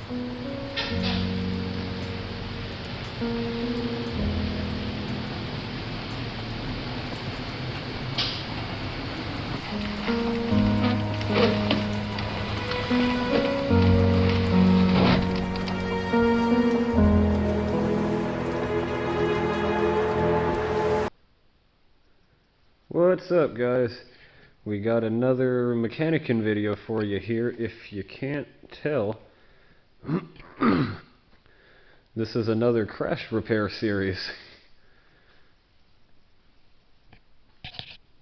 What's up, guys? We got another mechanicking video for you here. If you can't tell, this is another crash repair series.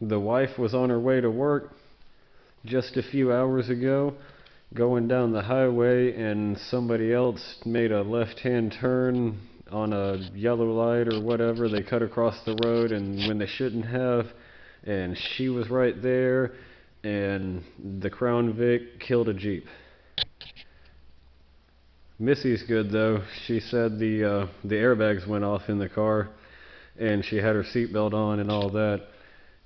The wife was on her way to work just a few hours ago, going down the highway, and somebody else made a left-hand turn on a yellow light or whatever. They cut across the road and when they shouldn't have, and she was right there, and the Crown Vic killed a Jeep. Missy's good though. She said the airbags went off in the car, and she had her seatbelt on and all that.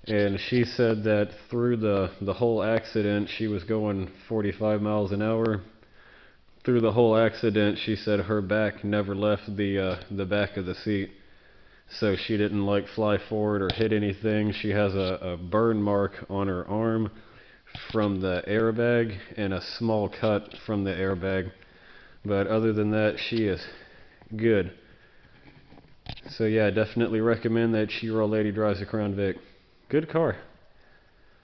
And she said that through the whole accident, she was going 45 miles an hour. Through the whole accident, she said her back never left the back of the seat. So she didn't like fly forward or hit anything. She has a burn mark on her arm from the airbag and a small cut from the airbag. But other than that, she is good. So yeah, definitely recommend that your old lady drives a Crown Vic. Good car.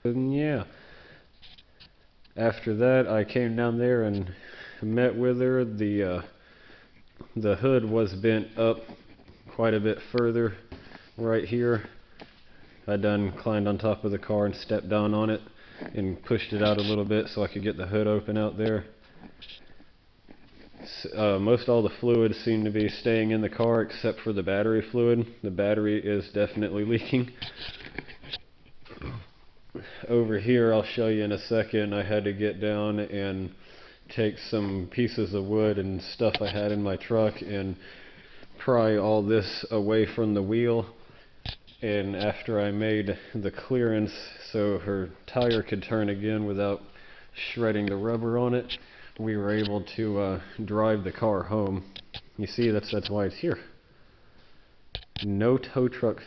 And yeah. After that, I came down there and met with her. The hood was bent up quite a bit further right here. I done climbed on top of the car and stepped down on it and pushed it out a little bit so I could get the hood open out there. Most all the fluid seemed to be staying in the car except for the battery fluid. The battery is definitely leaking. Over here, I'll show you in a second, I had to get down and take some pieces of wood and stuff I had in my truck and pry all this away from the wheel. And after I made the clearance so her tire could turn again without shredding the rubber on it, we were able to drive the car home. You see, that's why it's here. No tow truck.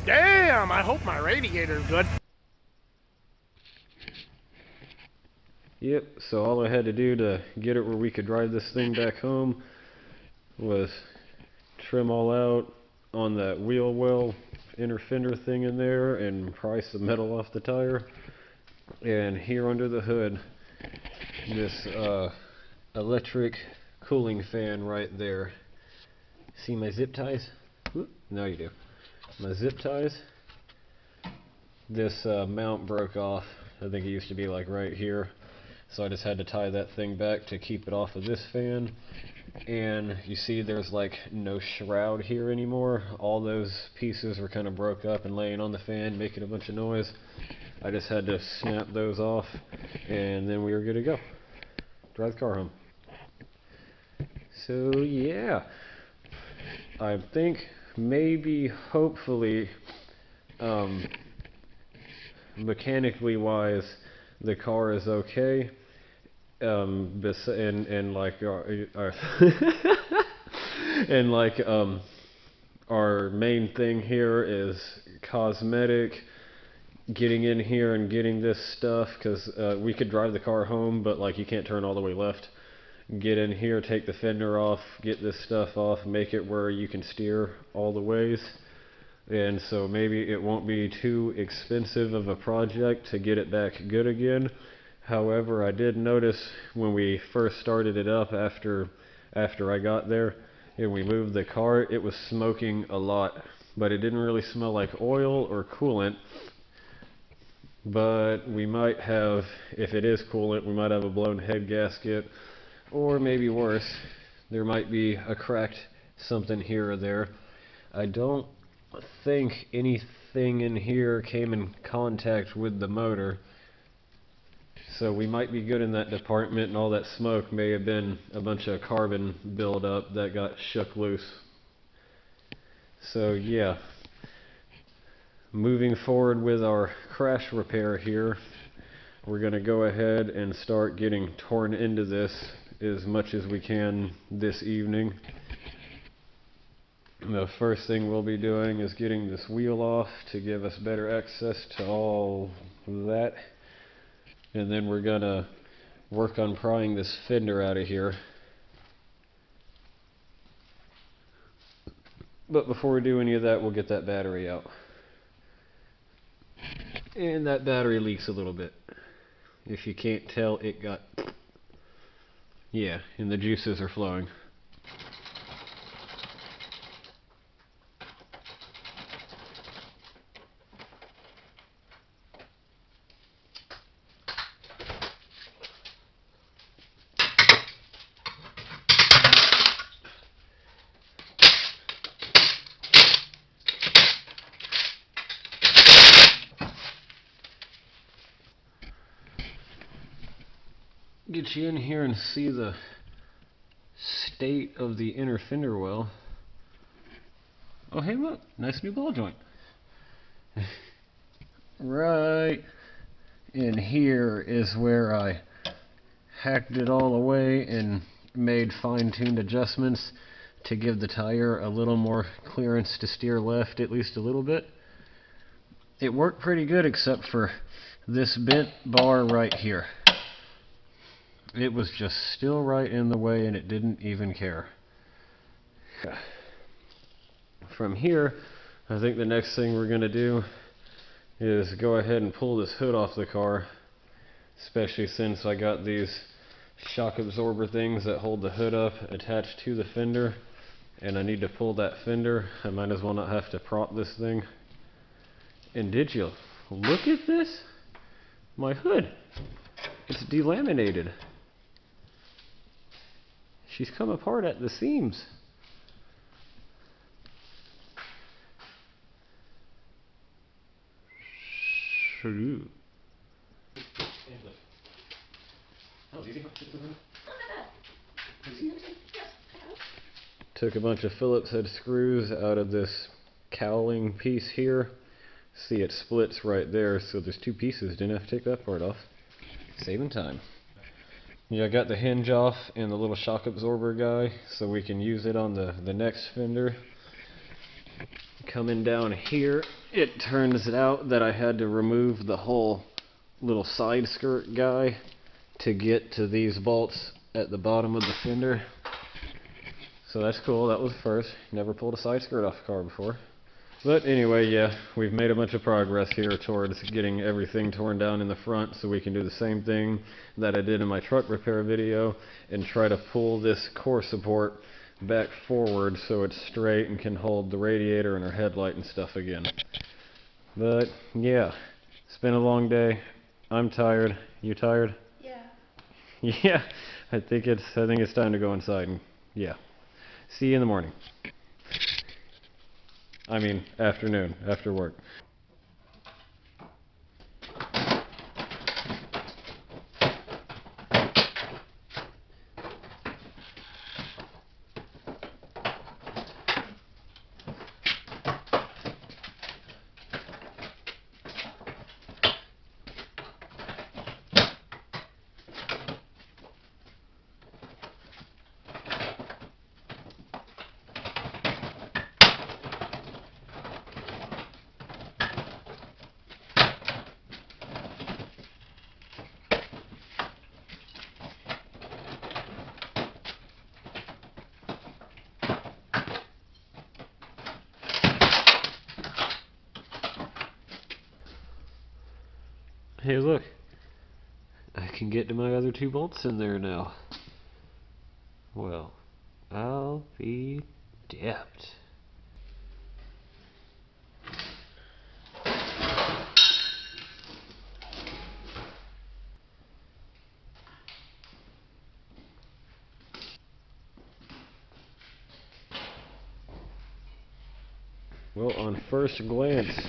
Damn, I hope my radiator's good. Yep, so all I had to do to get it where we could drive this thing back home was trim all out on that wheel well inner fender thing in there and pry some metal off the tire. And here under the hood, this electric cooling fan right there. See my zip ties? Whoop, now you do. My zip ties. This mount broke off. I think it used to be like right here. So I just had to tie that thing back to keep it off of this fan. And you see there's like no shroud here anymore. All those pieces were kind of broke up and laying on the fan, making a bunch of noise. I just had to snap those off, and then we were good to go. Drive the car home. So yeah, I think maybe, hopefully, mechanically wise, the car is okay. And like and like our main thing here is cosmetic, getting in here and getting this stuff, because we could drive the car home, but like you can't turn all the way left. Get in here, take the fender off, get this stuff off, make it where you can steer all the ways. And so maybe it won't be too expensive of a project to get it back good again. However, I did notice when we first started it up after I got there and we moved the car, it was smoking a lot, but it didn't really smell like oil or coolant. But we might have, if it is coolant, we might have a blown head gasket, or maybe worse, there might be a cracked something here or there. I don't think anything in here came in contact with the motor. So we might be good in that department, and all that smoke may have been a bunch of carbon buildup that got shook loose. So yeah, moving forward with our crash repair here, we're going to go ahead and start getting torn into this as much as we can this evening. The first thing we'll be doing is getting this wheel off to give us better access to all that. And then we're gonna work on prying this fender out of here. But before we do any of that, we'll get that battery out. And that battery leaks a little bit. If you can't tell, it got... yeah, and the juices are flowing. Get you in here and see the state of the inner fender well. Oh hey look, nice new ball joint. Right in here is where I hacked it all away and made fine-tuned adjustments to give the tire a little more clearance to steer left, at least a little bit. It worked pretty good except for this bent bar right here. It was just still right in the way and it didn't even care. From here, I think the next thing we're going to do is go ahead and pull this hood off the car, especially since I got these shock absorber things that hold the hood up attached to the fender, and I need to pull that fender. I might as well not have to prop this thing. And did you look at this? My hood, it's delaminated. She's come apart at the seams. Took a bunch of Phillips head screws out of this cowling piece here. See, it splits right there, so there's two pieces. Didn't have to take that part off. Saving time. Yeah, I got the hinge off and the little shock absorber guy, so we can use it on the next fender. Coming down here, it turns out that I had to remove the whole little side skirt guy to get to these bolts at the bottom of the fender. So that's cool, that was the first. Never pulled a side skirt off a car before. But anyway, yeah, we've made a bunch of progress here towards getting everything torn down in the front so we can do the same thing that I did in my truck repair video and try to pull this core support back forward so it's straight and can hold the radiator and our headlight and stuff again. But yeah, it's been a long day. I'm tired. You tired? Yeah. Yeah, I think it's time to go inside and yeah. See you in the morning. I mean, afternoon, after work. Hey look, I can get to my other two bolts in there now. Well, I'll be damned. Well, on first glance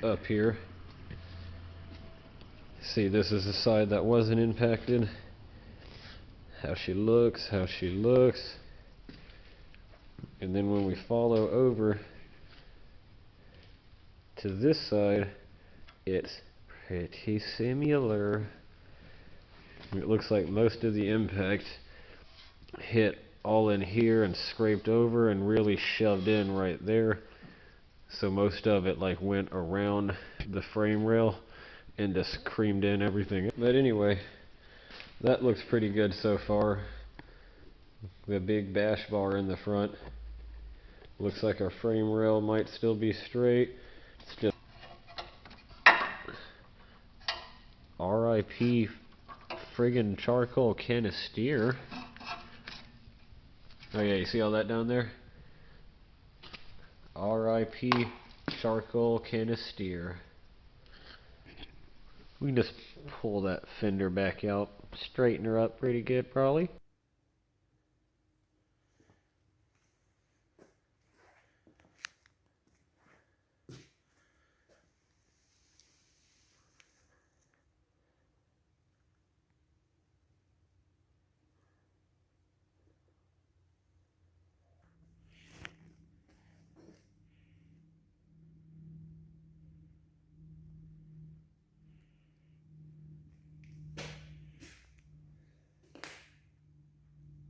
up here, see, this is the side that wasn't impacted. How she looks. And then when we follow over to this side, it's pretty similar. It looks like most of the impact hit all in here and scraped over and really shoved in right there. So most of it like went around the frame rail and just creamed in everything. But anyway, that looks pretty good so far. The big bash bar in the front. Looks like our frame rail might still be straight. It's just RIP friggin' charcoal canister. Oh yeah, you see all that down there? RIP charcoal canister. We can just pull that fender back out, straighten her up pretty good probably.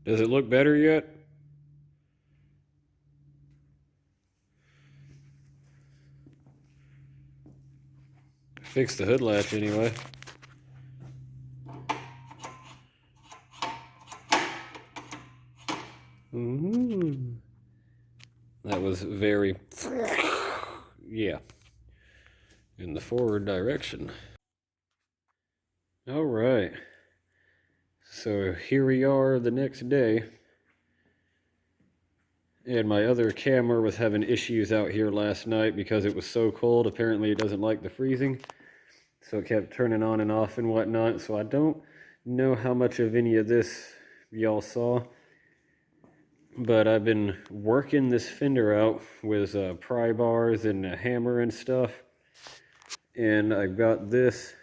Does it look better yet? Fix the hood latch anyway. That was very, yeah, in the forward direction. All right. So here we are the next day. And my other camera was having issues out here last night because it was so cold. Apparently it doesn't like the freezing. So it kept turning on and off and whatnot. So I don't know how much of any of this y'all saw. But I've been working this fender out with pry bars and a hammer and stuff. And I've got this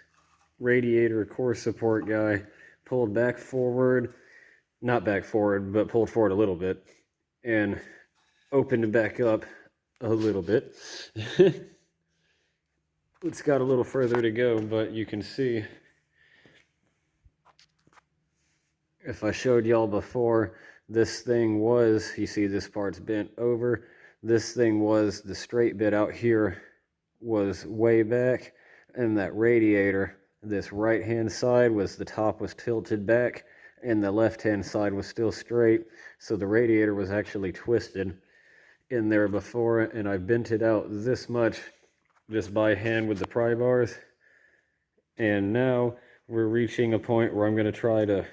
radiator core support guy pulled back forward. Not back forward, but pulled forward a little bit. And opened it back up a little bit. It's got a little further to go, but you can see, if I showed y'all before, this thing was, you see this part's bent over, this thing was, the straight bit out here was way back, and that radiator, this right hand side was, the top was tilted back, and the left hand side was still straight, so the radiator was actually twisted in there before, and I bent it out this much just by hand with the pry bars. And now we're reaching a point where I'm going to try to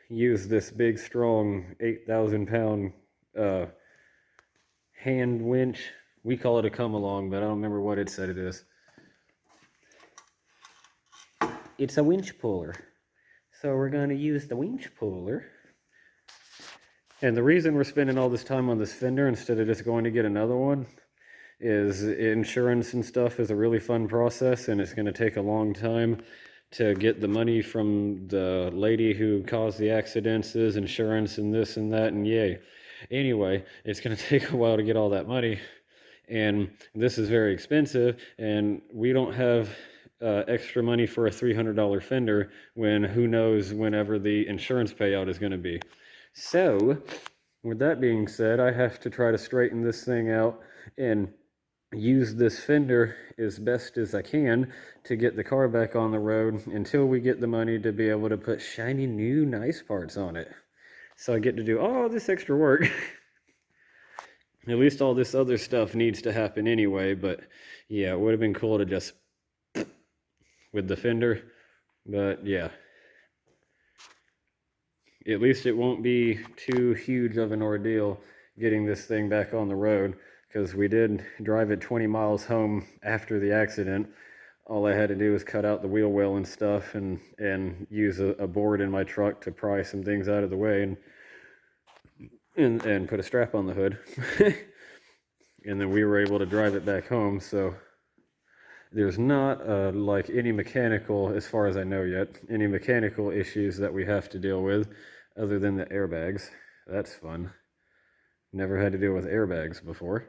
use this big strong 8,000 pound hand winch. We call it a come along, but I don't remember what it said it is. It's a winch puller. So we're going to use the winch puller. And the reason we're spending all this time on this fender instead of just going to get another one is insurance and stuff is a really fun process, and it's going to take a long time to get the money from the lady who caused the accidents, insurance and this and that, and yay. Anyway, it's going to take a while to get all that money, and this is very expensive, and we don't have extra money for a $300 fender when who knows whenever the insurance payout is going to be. So, with that being said, I have to try to straighten this thing out and use this fender as best as I can to get the car back on the road until we get the money to be able to put shiny new nice parts on it. So I get to do all this extra work. At least all this other stuff needs to happen anyway, but yeah, it would have been cool to just with the fender, but yeah. At least it won't be too huge of an ordeal getting this thing back on the road, because we did drive it 20 miles home after the accident. All I had to do was cut out the wheel well and stuff and use a board in my truck to pry some things out of the way and put a strap on the hood. And then we were able to drive it back home, so there's not like any mechanical, as far as I know yet, any mechanical issues that we have to deal with other than the airbags. That's fun. Never had to deal with airbags before.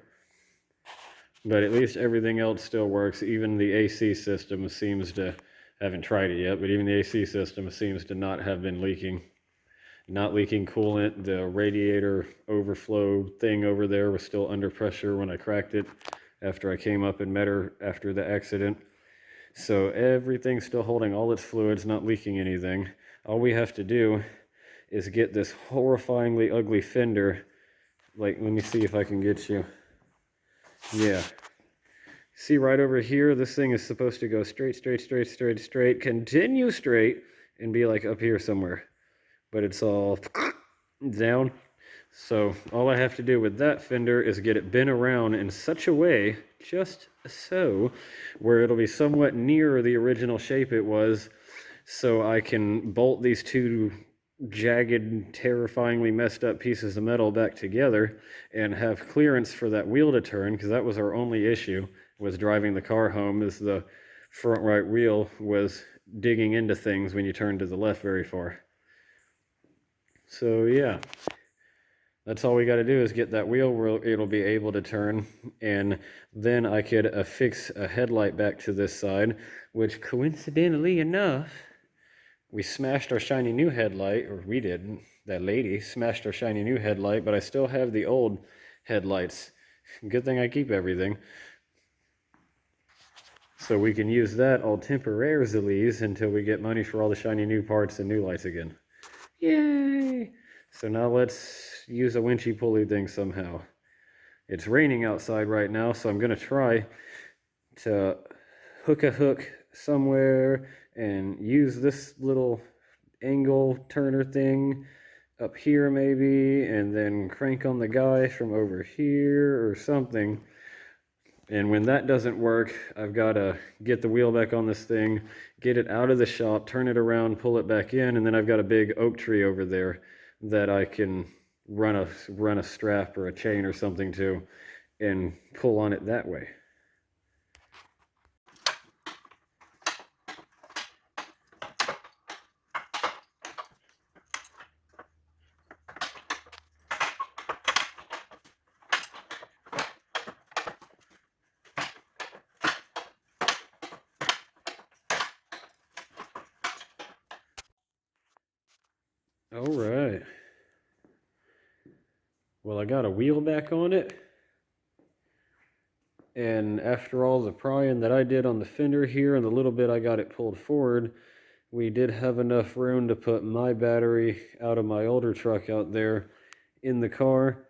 But at least everything else still works. Even the AC system seems to, haven't tried it yet, but even the AC system seems to not have been leaking. not leaking coolant. The radiator overflow thing over there was still under pressure when I cracked it after I came up and met her after the accident. So everything's still holding all its fluids, not leaking anything. All we have to do is get this horrifyingly ugly fender. Like, let me see if I can get you. Yeah. See right over here, this thing is supposed to go straight, continue straight, and be like up here somewhere. But it's all down. So all I have to do with that fender is get it bent around in such a way, just so, where it'll be somewhat near the original shape it was, so I can bolt these two jagged, terrifyingly messed up pieces of metal back together and have clearance for that wheel to turn, because that was our only issue, was driving the car home, is the front right wheel was digging into things when you turned to the left very far. So yeah, that's all we got to do is get that wheel where it'll be able to turn, and then I could affix a headlight back to this side, which coincidentally enough, we smashed our shiny new headlight, or we didn't, that lady smashed our shiny new headlight, but I still have the old headlights. Good thing I keep everything. So we can use that all temporarily until we get money for all the shiny new parts and new lights again. Yay! So now let's use a winchy pulley thing somehow. It's raining outside right now, so I'm going to try to hook a hook somewhere and use this little angle turner thing up here maybe, and then crank on the guy from over here or something. And when that doesn't work, I've got to get the wheel back on this thing, get it out of the shop, turn it around, pull it back in, and then I've got a big oak tree over there that I can run a strap or a chain or something to and pull on it that way. All right. Well, I got a wheel back on it. And after all the prying that I did on the fender here and the little bit I got it pulled forward, we did have enough room to put my battery out of my older truck out there in the car.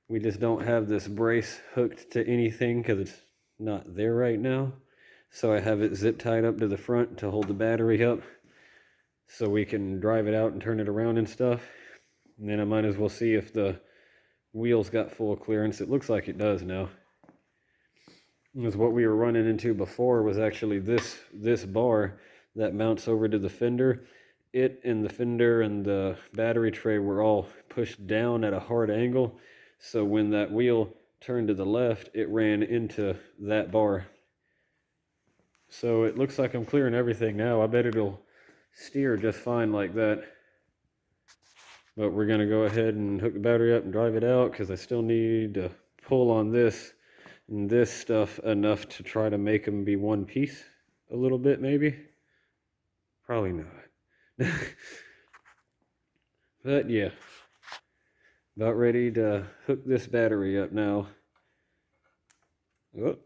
We just don't have this brace hooked to anything because it's not there right now. So I have it zip tied up to the front to hold the battery up, so we can drive it out and turn it around and stuff. And then I might as well see if the wheels got full clearance. It looks like it does now. Because what we were running into before was actually this bar that mounts over to the fender. It and the fender and the battery tray were all pushed down at a hard angle. So when that wheel turned to the left, it ran into that bar. So it looks like I'm clearing everything now. I bet it'll steer just fine like that. But we're going to go ahead and hook the battery up and drive it out, because I still need to pull on this and this stuff enough to try to make them be one piece a little bit, maybe. Probably not. But yeah, about ready to hook this battery up now. Oh,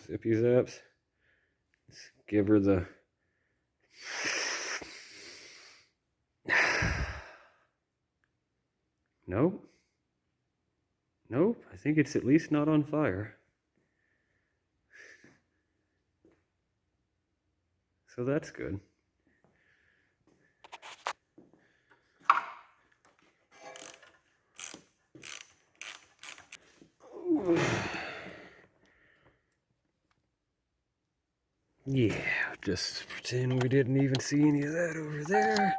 zippy zaps. Let's give her the... Nope. Nope, I think it's at least not on fire. So that's good. Yeah, just pretend we didn't even see any of that over there.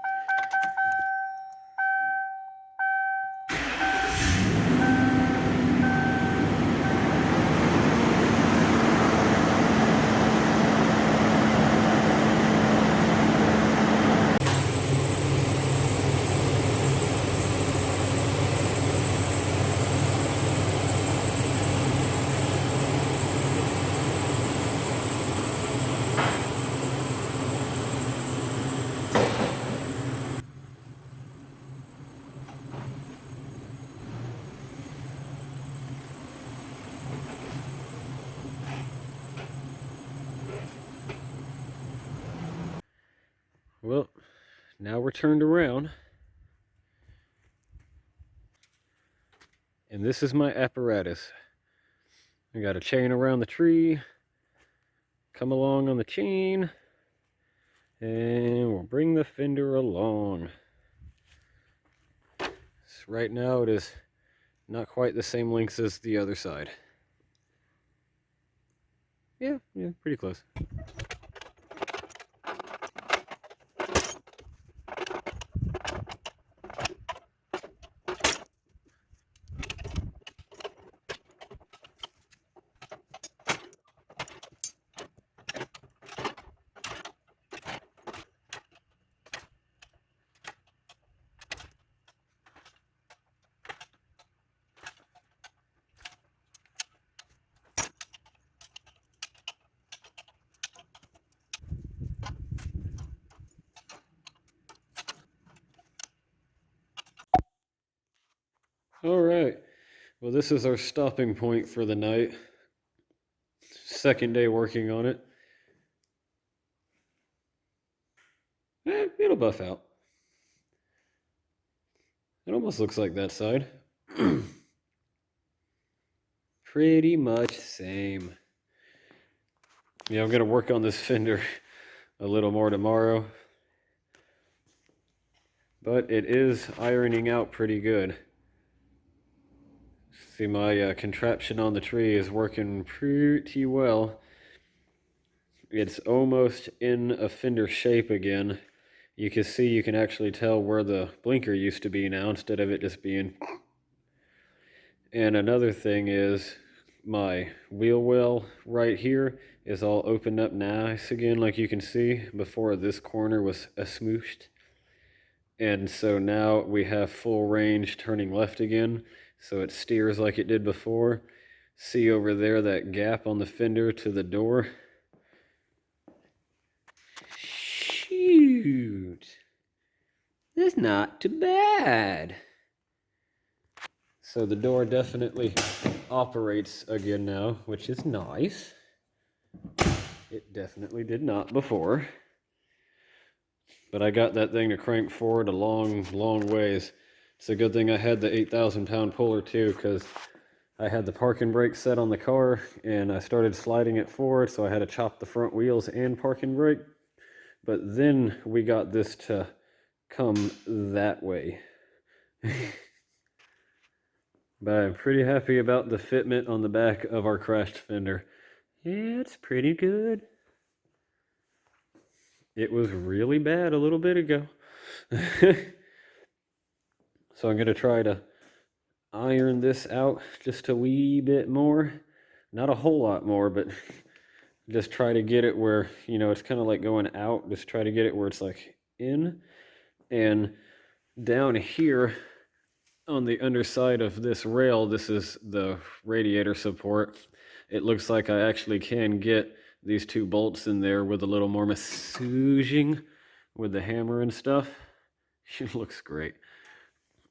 now we're turned around. And this is my apparatus. I got a chain around the tree. Come along on the chain. And we'll bring the fender along. So right now it is not quite the same length as the other side. Yeah, pretty close. All right, well, this is our stopping point for the night. Second day working on it. It'll buff out. It almost looks like that side. Pretty much same. Yeah, I'm gonna work on this fender a little more tomorrow. But it is ironing out pretty good. See, my contraption on the tree is working pretty well. It's almost in a fender shape again. You can see, you can actually tell where the blinker used to be now instead of it just being. And another thing is my wheel well right here is all opened up nice again, like you can see. Before, this corner was smooshed. And so now we have full range turning left again, so it steers like it did before. See over there that gap on the fender to the door? Shoot. That's not too bad. So the door definitely operates again now, which is nice. It definitely did not before. But I got that thing to crank forward a long, long ways. It's a good thing I had the 8,000-pound puller too, because I had the parking brake set on the car and I started sliding it forward, so I had to chop the front wheels and parking brake. But then we got this to come that way. But I'm pretty happy about the fitment on the back of our crashed fender. Yeah, it's pretty good. It was really bad a little bit ago. So I'm going to try to iron this out just a wee bit more. Not a whole lot more, but just try to get it where, you know, it's kind of like going out. Just try to get it where it's like in. And down here on the underside of this rail, this is the radiator support. It looks like I actually can get these two bolts in there with a little more massaging with the hammer and stuff. It looks great.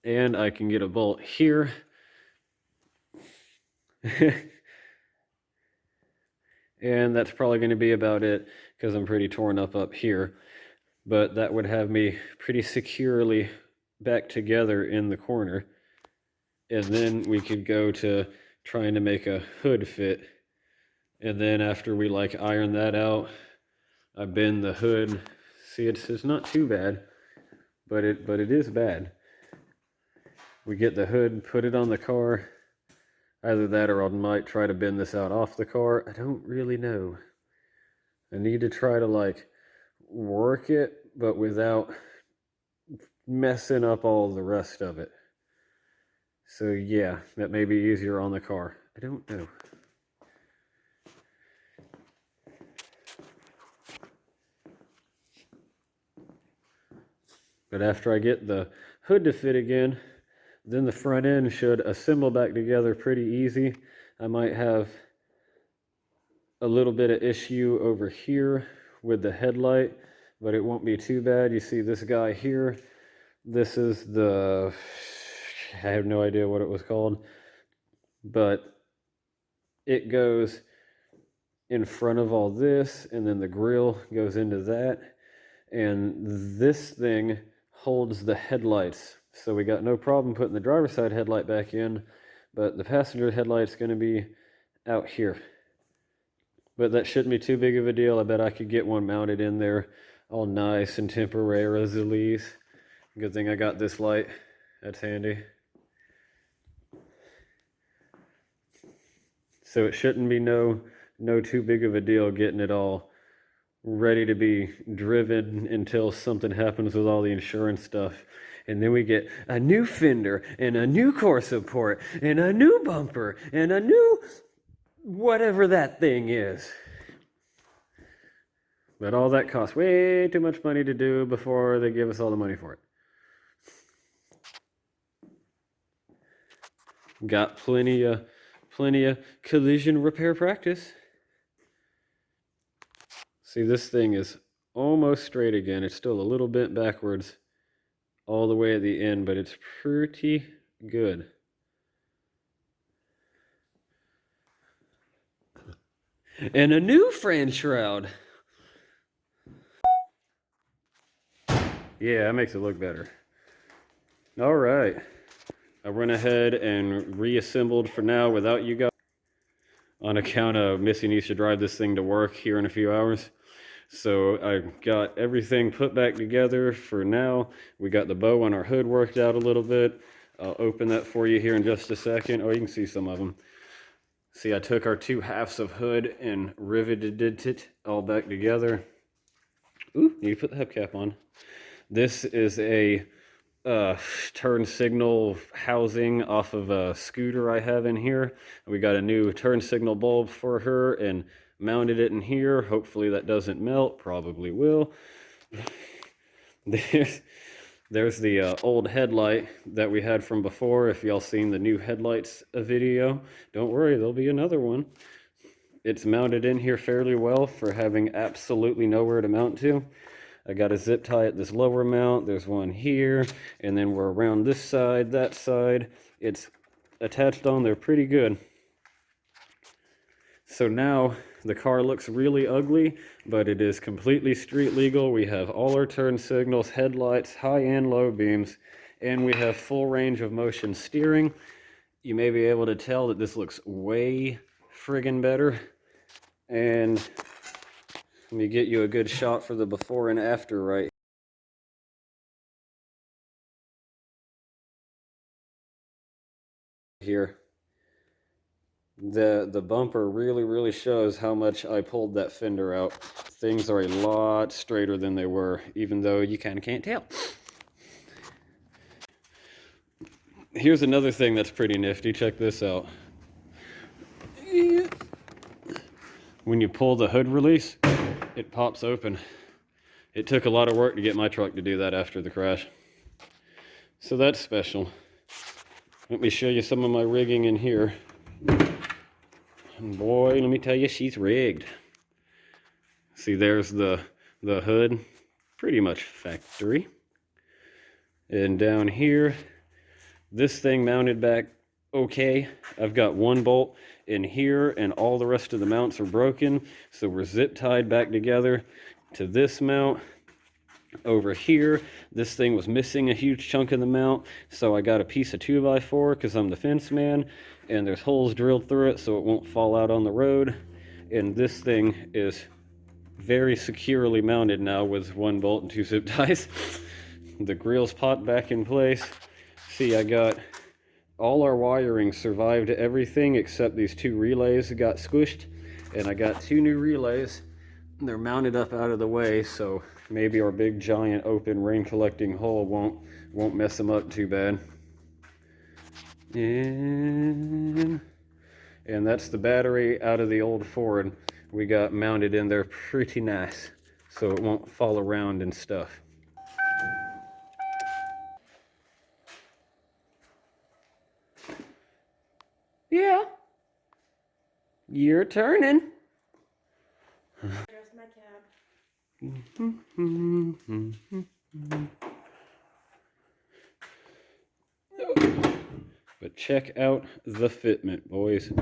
And I can get a bolt here. And that's probably going to be about it, because I'm pretty torn up here. But that would have me pretty securely back together in the corner. And then we could go to trying to make a hood fit. And then after we like iron that out, I bend the hood. See, it's not too bad, but it is bad. We get the hood, put it on the car. Either that or I might try to bend this out off the car. I don't really know. I need to try to like work it, but without messing up all the rest of it. So yeah, that may be easier on the car. I don't know. But after I get the hood to fit again, then the front end should assemble back together pretty easy. I might have a little bit of issue over here with the headlight, but it won't be too bad. You see this guy here? This is the, I have no idea what it was called, but it goes in front of all this, and then the grill goes into that. and this thing holds the headlights. So we got no problem putting the driver's side headlight back in, but the passenger headlight's going to be out here. But that shouldn't be too big of a deal. I bet I could get one mounted in there all nice and temporarily. Good thing I got this light. That's handy. So it shouldn't be no too big of a deal getting it all ready to be driven until something happens with all the insurance stuff. And then we get a new fender and a new core support and a new bumper and a new whatever that thing is. But all that costs way too much money to do before they give us all the money for it. Got plenty of collision repair practice. See, this thing is almost straight again. It's still a little bent backwards all the way at the end, but it's pretty good. And a new fan shroud. Yeah, that makes it look better. All right. I went ahead and reassembled for now without you guys on account of Missy needs to drive this thing to work here in a few hours. So I got everything put back together for now. We got the bow on our hood worked out a little bit. I'll open that for you here in just a second. Oh, you can see some of them. See, I took our two halves of hood and riveted it all back together. Ooh, need to put the hubcap on. This is a turn signal housing off of a scooter I have in here. We got a new turn signal bulb for her and mounted it in here. Hopefully that doesn't melt. Probably will. There's the old headlight that we had from before. If y'all seen the new headlights video, don't worry, there'll be another one. It's mounted in here fairly well for having absolutely nowhere to mount to. I got a zip tie at this lower mount. There's one here, and then we're around this side, that side. It's attached on there pretty good. So now the car looks really ugly, but it is completely street legal. We have all our turn signals, headlights, high and low beams, and we have full range of motion steering. You may be able to tell that this looks way friggin' better. And let me get you a good shot for the before and after right here. The bumper really shows how much I pulled that fender out. Things are a lot straighter than they were, even though you kind of can't tell. Here's another thing that's pretty nifty. Check this out. When you pull the hood release, it pops open. It took a lot of work to get my truck to do that after the crash. So that's special. Let me show you some of my rigging in here. And boy, let me tell you, she's rigged. See, there's the hood, pretty much factory. And down here, this thing mounted back okay. I've got one bolt in here and all the rest of the mounts are broken. So we're zip tied back together to this mount. Over here, this thing was missing a huge chunk of the mount. So I got a piece of 2x4 because I'm the fence man. And there's holes drilled through it so it won't fall out on the road. And this thing is very securely mounted now with one bolt and two zip ties. The grill's popped back in place. See, I got all our wiring survived everything except these two relays got squished, and I got two new relays. They're mounted up out of the way, so maybe our big giant open rain collecting hole won't mess them up too bad. And that's the battery out of the old Ford. We got mounted in there pretty nice, so it won't fall around and stuff. Yeah. You're turning. There's my cab. But check out the fitment, boys.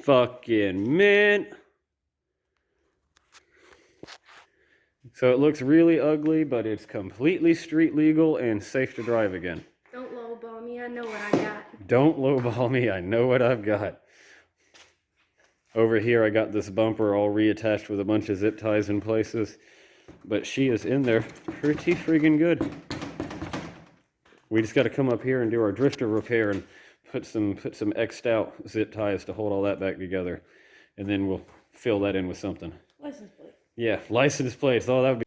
fucking mint. So it looks really ugly, but it's completely street legal and safe to drive again. Don't lowball me, I know what I got. Don't lowball me, I know what I've got. Over here I got this bumper all reattached with a bunch of zip ties in places. But she is in there pretty friggin' good. We just got to come up here and do our drifter repair and put some X'd out zip ties to hold all that back together. And then we'll fill that in with something. License plate. Yeah, license plates, all that would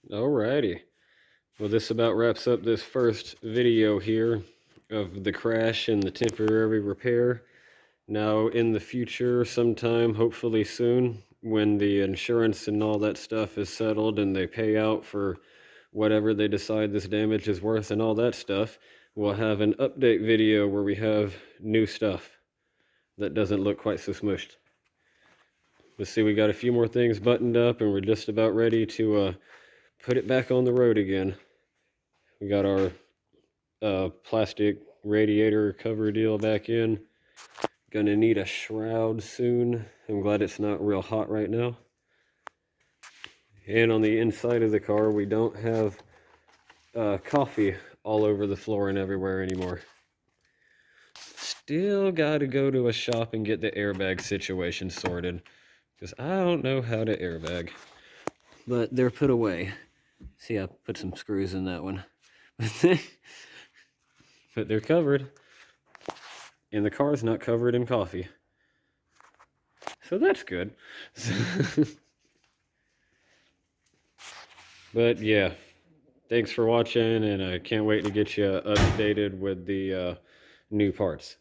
be. Alrighty. Well, this about wraps up this first video here of the crash and the temporary repair. Now, in the future, sometime, hopefully soon, when the insurance and all that stuff is settled and they pay out for whatever they decide this damage is worth and all that stuff, we'll have an update video where we have new stuff that doesn't look quite so smushed. Let's see, we got a few more things buttoned up and we're just about ready to put it back on the road again. We got our plastic radiator cover deal back in. Gonna need a shroud soon. I'm glad it's not real hot right now. And on the inside of the car, we don't have coffee all over the floor and everywhere anymore. Still gotta go to a shop and get the airbag situation sorted, because I don't know how to airbag. But they're put away. See, I put some screws in that one. But they're covered. And the car's not covered in coffee. So that's good. But yeah, thanks for watching, and I can't wait to get you updated with the new parts.